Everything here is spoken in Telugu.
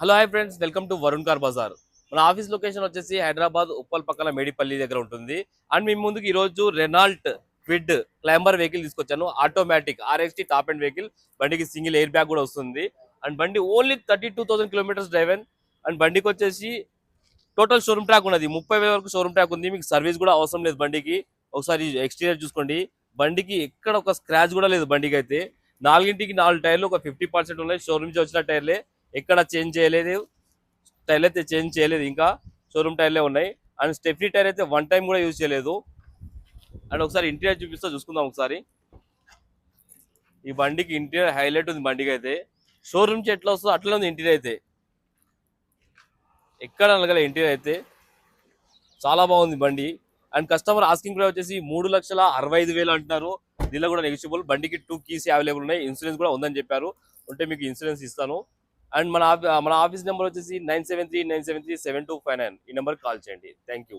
Hello hi friends, welcome to Varun car Bazaar. మన ఆఫీస్ లొకేషన్ వచ్చేసి హైదరాబాద్ ఉప్పల్ పక్కన మేడిపల్లి దగ్గర ఉంటుంది. అండ్ మీ ముందుకు ఈరోజు రెనాల్ట్ క్విడ్ క్లైంబర్ వెహికల్ తీసుకొచ్చాను. Automatic RXT top and vehicle. బండికి సింగిల్ ఎయిర్ బ్యాగ్ కూడా వస్తుంది. అండ్ బండి ఓన్లీ 32,000 కిలోమీటర్స్ డ్రైవెన్. అండ్ బండికి వచ్చేసి టోటల్ షోరూమ్ ట్రాక్ ఉన్నది. 30,000 వరకు షోరూమ్ ట్రాక్ ఉంది. మీకు సర్వీస్ కూడా అవసరం లేదు బండికి. ఒకసారి ఎక్స్టీరియర్ చూసుకోండి. బండికి ఎక్కడ ఒక స్క్రాచ్ కూడా లేదు. బండికి అయితే నాలుగింటికి 4 టైర్లు ఒక 50% ఉన్నాయి. షోరూమ్ నుంచి వచ్చిన టైర్లే, ఎక్కడ చేంజ్ చేయలేదు. టైర్లు అయితే చేంజ్ చేయలేదు, ఇంకా షోరూమ్ టైర్లే ఉన్నాయి. అండ్ స్టెఫ్నీ టైర్ అయితే వన్ టైం కూడా యూజ్ చేయలేదు. అండ్ ఒకసారి ఇంటీరియర్ చూసుకుందాం ఒకసారి. ఈ బండికి ఇంటీరియర్ హైలైట్ ఉంది. బండికి అయితే షోరూమ్ నుంచి ఎట్లా వస్తుందో అట్లనే ఉంది ఇంటీరియర్ అయితే. ఎక్కడ అనగల ఇంటీరియర్ అయితే చాలా బాగుంది బండి. అండ్ కస్టమర్ ఆస్కింగ్ ప్రైస్ వచ్చేసి 3,65,000 అంటున్నారు. దీనిలో కూడా నెగిషియబుల్. బండికి 2 కీస్ అవైలబుల్ ఉన్నాయి. ఇన్సూరెన్స్ కూడా ఉందని చెప్పారు. ఉంటే మీకు ఇన్సూరెన్స్ ఇస్తాను. అండ్ మన ఆఫీస్ నెంబర్ వచ్చేసి 973 973 7259. ఈ నెంబర్కి కాల్ చేయండి. Thank you.